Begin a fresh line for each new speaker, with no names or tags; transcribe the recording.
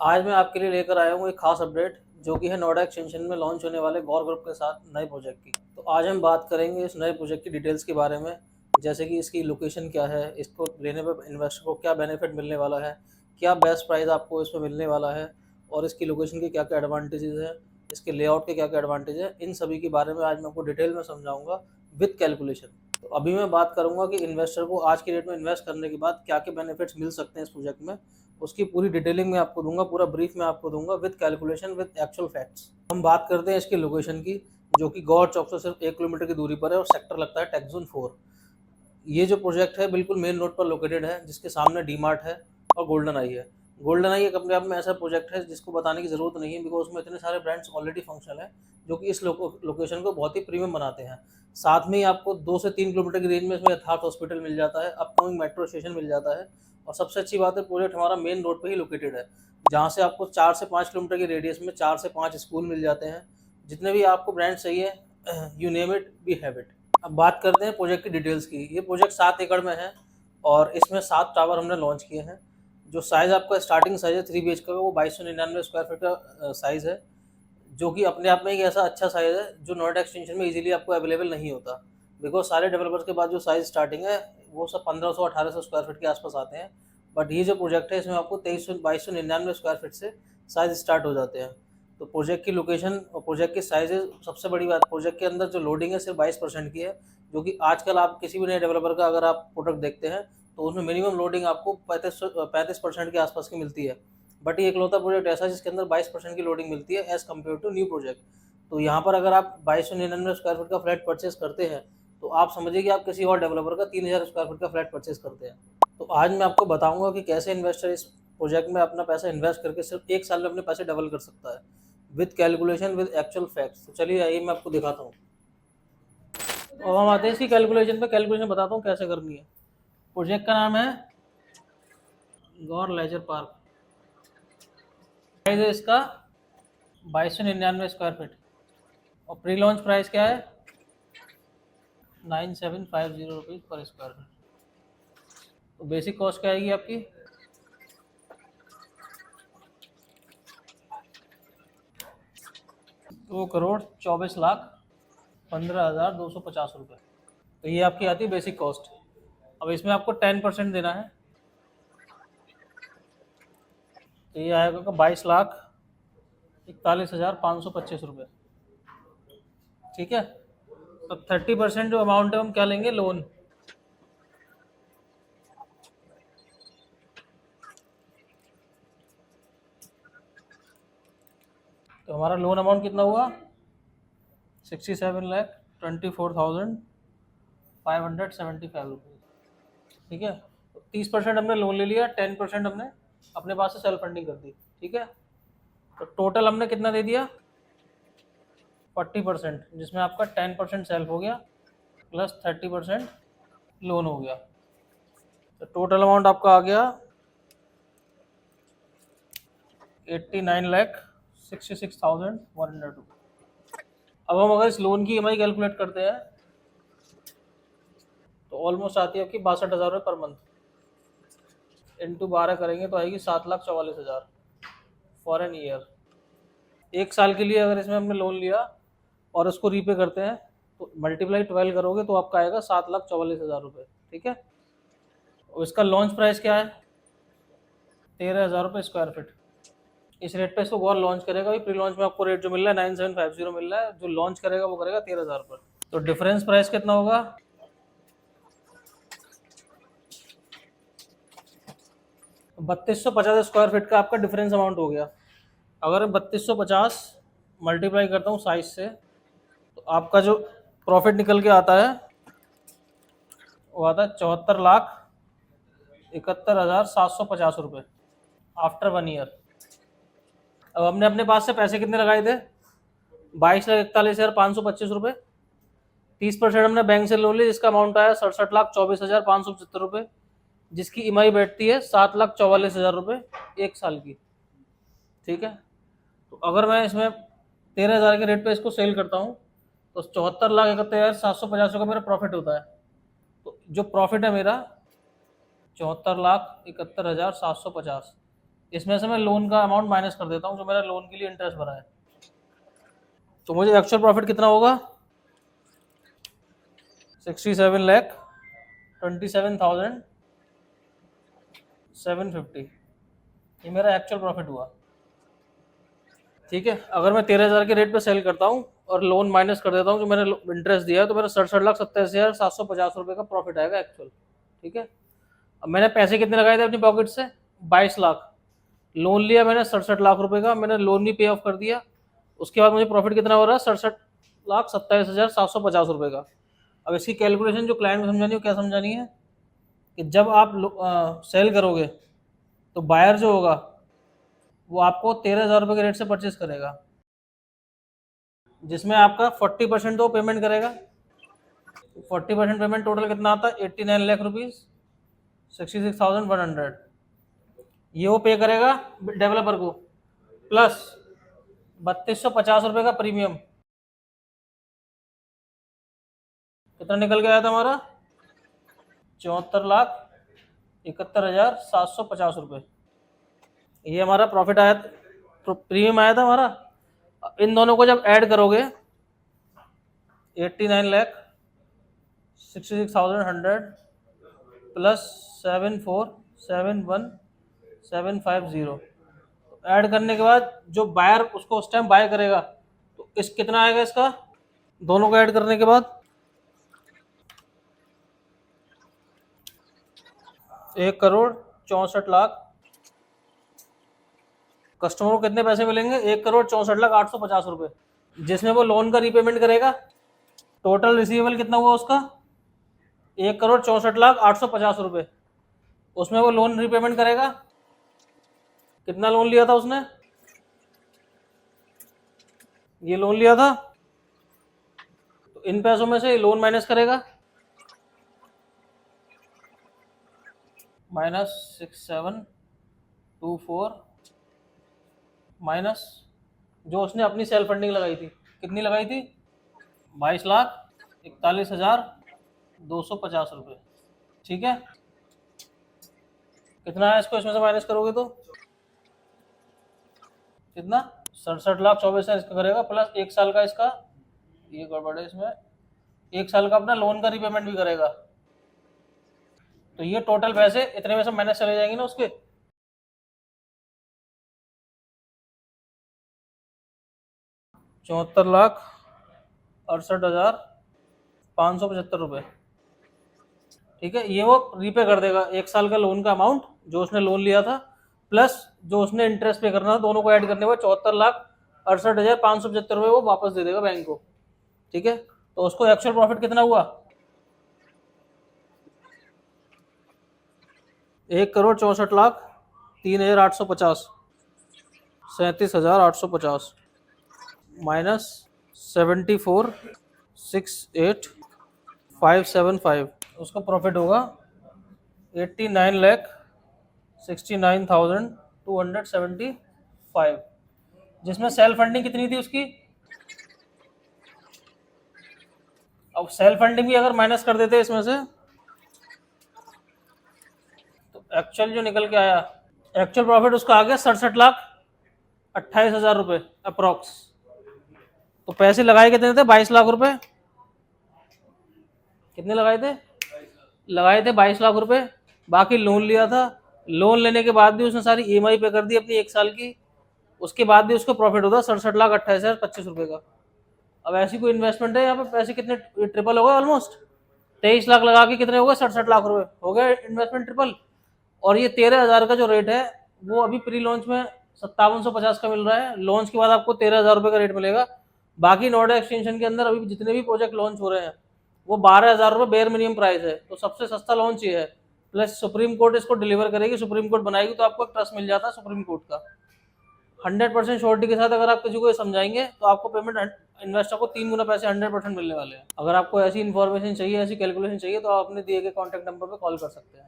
आज मैं आपके लिए लेकर आया हूँ एक खास अपडेट जो कि है नोएडा एक्सटेंशन में लॉन्च होने वाले गौर ग्रुप के साथ नए प्रोजेक्ट की। तो आज हम बात करेंगे इस नए प्रोजेक्ट की डिटेल्स के बारे में, जैसे कि इसकी लोकेशन क्या है, इसको लेने पर इन्वेस्टर को क्या बेनिफिट मिलने वाला है, क्या बेस्ट प्राइस आपको इसमें मिलने वाला है और इसकी लोकेशन के क्या क्या एडवांटेजेस हैं, इसके लेआउट के क्या क्या एडवांटेज है। इन सभी के बारे में आज मैं आपको डिटेल में समझाऊंगा विद कैलकुलेशन। तो अभी मैं बात करूंगा कि इन्वेस्टर को आज की डेट में इन्वेस्ट करने के बाद क्या क्या बेनिफिट्स मिल सकते हैं इस प्रोजेक्ट में। उसकी पूरी डिटेलिंग मैं आपको दूंगा, पूरा ब्रीफ मैं आपको दूंगा with calculation with actual facts. हम बात करते हैं इसकी लोकेशन की, जो कि गौर चौक से सिर्फ 1 किलोमीटर की दूरी पर है और सेक्टर लगता है टेक्जोन 4। ये जो प्रोजेक्ट है बिल्कुल मेन रोड पर लोकेटेड है, जिसके सामने डी मार्ट है और गोल्डन आई है। गोल्डन आई एक अपने आप में ऐसा प्रोजेक्ट है जिसको बताने की ज़रूरत नहीं है, बिकॉज उसमें इतने सारे ब्रांड्स ऑलरेडी फंक्शनल है जो कि इस लोकेशन को बहुत ही प्रीमियम बनाते हैं। साथ में ही आपको 2 से 3 किलोमीटर की रेंज में इसमें यथार्थ हॉस्पिटल मिल जाता है, अपकमिंग मेट्रो स्टेशन मिल जाता है और सबसे अच्छी बात है प्रोजेक्ट हमारा मेन रोड पर ही लोकेटेड है, जहाँ से आपको 4 से 5 किलोमीटर की रेडियस में 4 से 5 स्कूल मिल जाते हैं। जितने भी आपको ब्रांड चाहिए, you name it we have it. अब बात करते हैं प्रोजेक्ट की डिटेल्स की। ये प्रोजेक्ट 7 एकड़ में है और इसमें 7 टावर हमने लॉन्च किए हैं। जो साइज़ आपका स्टार्टिंग साइज़ है 3 BHK का, वो 2299 स्क्वायर फीट का साइज़ है, जो कि अपने आप में एक ऐसा अच्छा साइज़ है जो नोएडा एक्सटेंशन में इजीली आपको अवेलेबल नहीं होता, बिकॉज सारे डेवलपर्स के बाद जो साइज़ स्टार्टिंग है वो सब 1500-1800 स्क्वायर फीट के आसपास आते हैं। बट ये जो प्रोजेक्ट है इसमें आपको 2299 स्क्वायर फीट से साइज़ स्टार्ट हो जाते हैं। तो प्रोजेक्ट की लोकेशन और प्रोजेक्ट की साइज़, सबसे बड़ी बात प्रोजेक्ट के अंदर जो लोडिंग है सिर्फ 22% की है, जो कि आजकल आप किसी भी नए डेवलपर का अगर आप प्रोडक्ट देखते हैं तो उसमें मिनिमम लोडिंग आपको 35% के आसपास की मिलती है। बट ये इकलौता प्रोजेक्ट ऐसा है जिसके अंदर 22% की लोडिंग मिलती है as compare to new project. तो यहाँ पर अगर आप 2299 स्क्वायर फीट का फ्लैट परचेज करते हैं तो आप समझिए कि आप किसी और डेवलपर का 3000 स्क्वायर फीट का फ्लैट परचेज करते हैं। तो आज मैं आपको बताऊंगा कि कैसे इन्वेस्टर इस प्रोजेक्ट में अपना पैसा इन्वेस्ट करके सिर्फ 1 साल में अपने पैसे डबल कर सकता है with calculation with actual facts. तो चलिए आइए मैं आपको दिखाता हूँ और हम आते हैं इसकी कैलकुलेशन पे। कैलकुलेशन बताता हूँ कैसे करनी है। प्रोजेक्ट का नाम है गौर लेजर पार्क। प्राइस है इसका 2299 स्क्वायर फीट और प्री लॉन्च प्राइस क्या है 9750 रुपीज़ पर स्क्वायर फीट। तो बेसिक कॉस्ट क्या आएगी आपकी 2,24,15,250 रुपये। तो ये आपकी आती है बेसिक कॉस्ट। अब इसमें आपको 10% देना है, तो ये आएगा 22,41,525 रुपये। ठीक है। तो 30% जो अमाउंट है हम क्या लेंगे, लोन। तो हमारा लोन अमाउंट कितना हुआ 67,24,575 रुपीज़। ठीक है। तो 30% हमने लोन ले लिया, 10% हमने अपने पास से सेल्फ फंडिंग कर दी। ठीक है। तो टोटल हमने कितना दे दिया 40%, जिसमें आपका 10% सेल्फ हो गया प्लस 30% लोन हो गया। तो टोटल अमाउंट आपका आ गया 89,66,100 रुपये। अब हम अगर इस लोन की EMI कैलकुलेट करते हैं तो ऑलमोस्ट आती है आपकी 62,000 रुपये पर मंथ। इंटू 12 करेंगे तो आएगी 7,44,000 फॉर एन ईयर। 1 साल के लिए अगर इसमें हमने लोन लिया और उसको रीपे करते हैं तो मल्टीप्लाई 12 करोगे तो आपका आएगा 7,44,000 रुपये। ठीक है। और इसका लॉन्च प्राइस क्या है 13,000 रुपये स्क्वायर फीट। इस रेट पे इसको गौर लॉन्च करेगा। अभी प्री लॉन्च में आपको रेट जो मिल रहा है 9750 मिल रहा है, जो लॉन्च करेगा वो करेगा 13,000 रुपये। तो डिफरेंस प्राइस कितना होगा 3250 स्क्वायर फीट का आपका डिफरेंस अमाउंट हो गया। अगर 3250 मल्टीप्लाई करता हूँ साइज से तो आपका जो प्रॉफिट निकल के आता है वो आता है 74,71,750 रुपये आफ्टर 1 ईयर। अब हमने अपने पास से पैसे कितने लगाए थे 22,41,525 रुपये। 30% हमने बैंक से लोन लिया जिसका अमाउंट आया 67,24,575 रुपये, जिसकी EMI बैठती है 7,44,000 रुपये 1 साल की। ठीक है। तो अगर मैं इसमें 13,000 के रेट पे इसको सेल करता हूँ तो 74,71,750 का मेरा प्रॉफिट होता है। तो जो प्रॉफिट है मेरा 74,71,750, इसमें से मैं लोन का अमाउंट माइनस कर देता हूँ जो मेरा लोन के लिए इंटरेस्ट भरा है। तो मुझे एक्चुअल प्रॉफिट कितना होगा? 67,27,750। ये मेरा एक्चुअल प्रॉफिट हुआ। ठीक है, अगर मैं 13,000 के रेट पे सेल करता हूँ और लोन माइनस कर देता हूँ जो मैंने इंटरेस्ट दिया है, तो मेरा 67,87,750 का प्रॉफिट आएगा एक्चुअल। ठीक है, अब मैंने पैसे कितने लगाए थे अपनी पॉकेट से? 22 लाख। लोन लिया मैंने 67 लाख का, मैंने लोन भी पे ऑफ कर दिया। उसके बाद मुझे प्रॉफिट कितना हो रहा है? 67,27,750 का। अब इसकी कैलकुलेशन जो क्लाइंट को समझानी है, क्या समझानी है कि जब आप सेल करोगे तो बायर जो होगा वो आपको 13,000 के रेट से परचेस करेगा, जिसमें आपका 40% तो पेमेंट करेगा। 40% पेमेंट टोटल कितना आता है? 89 लाख रुपीज, 66,100। ये वो पे करेगा डेवलपर को, प्लस 3,250 का प्रीमियम। कितना निकल के आया था हमारा? 74,71,750। ये हमारा प्रॉफिट आया, प्रीमियम आया था हमारा। इन दोनों को जब ऐड करोगे 89,66,100 प्लस 74,71,750, ऐड करने के बाद जो बायर उसको उस टाइम बाय करेगा तो इस कितना आएगा इसका, दोनों को ऐड करने के बाद 1,64,00,000। कस्टमर को कितने पैसे मिलेंगे? 1,64,0850 जिसमें वो लोन का रीपेमेंट करेगा। टोटल रिसीवेबल कितना हुआ उसका? 1,64,0850। उसमें वो लोन रीपेमेंट करेगा। कितना लोन लिया था उसने? ये लोन लिया था, तो इन पैसों में से लोन माइनस करेगा, -6724 माइनस जो उसने अपनी सेल्फ फंडिंग लगाई थी। कितनी लगाई थी? 22,41,250। ठीक है, कितना है इसको इसमें से माइनस करोगे तो कितना? 67,24,000 इसका करेगा, प्लस एक साल का इसका, ये गड़बड़ है इसमें, एक साल का अपना लोन का रीपेमेंट भी करेगा। तो ये टोटल पैसे इतने में से माइनस चले जाएंगे ना उसके। 74,68,575 रुपये। ठीक है, ये वो रीपे कर देगा एक साल का लोन का अमाउंट जो उसने लोन लिया था, प्लस जो उसने इंटरेस्ट पे करना था, दोनों को ऐड करने के बाद 74,68,575 रुपये वो वापस दे देगा बैंक को। ठीक है, तो उसको एक्चुअल प्रॉफिट कितना हुआ? 1,64,03,850, 37,850 माइनस 74,68,575, उसका प्रॉफिट होगा 89,69,275, जिसमें सेल्फ फंडिंग कितनी थी उसकी? अब सेल्फ फंडिंग भी अगर माइनस कर देते इसमें से तो एक्चुअल जो निकल के आया, एक्चुअल प्रॉफिट उसका आ गया 67,28,000 रुपये अप्रोक्स। तो पैसे लगाए कितने थे? 22 लाख रुपए। कितने लगाए थे? लगाए थे 22 लाख रुपए। बाकी लोन लिया था, लोन लेने के बाद भी उसने सारी ईएमआई पे कर दी अपनी एक साल की, उसके बाद भी उसको प्रॉफिट होता 67,28,025 रुपये का। अब ऐसी कोई इन्वेस्टमेंट है यहाँ पे, पैसे कितने ट्रिपल हो गए ऑलमोस्ट। 23 लाख लगा के कितने हो गए? 67 लाख रुपए हो गए इन्वेस्टमेंट ट्रिपल। और ये 13,000 का जो रेट है वो अभी प्री लॉन्च में 5750 का मिल रहा है, लॉन्च के बाद आपको 13,000 रुपये का रेट मिलेगा। बाकी नोएडा एक्सटेंशन के अंदर अभी जितने भी प्रोजेक्ट लॉन्च हो रहे हैं वो 12,000 रुपये बेयर मिनिमम प्राइस है, तो सबसे सस्ता लॉन्च ये है। प्लस सुप्रीम कोर्ट इसको डिलीवर करेगी, सुप्रीम कोर्ट बनाएगी, तो आपको एक ट्रस्ट मिल जाता है सुप्रीम कोर्ट का। 100% श्योरिटी के साथ अगर आप किसी को ये समझाएंगे तो आपको पेमेंट, इन्वेस्टर को 3 गुना पैसे 100% मिलने वाले हैं। अगर आपको ऐसी इन्फॉर्मेशन चाहिए, ऐसी कैलकुलेशन चाहिए, तो आप अपने दिए गए कॉन्टैक्ट नंबर पर कॉल कर सकते हैं।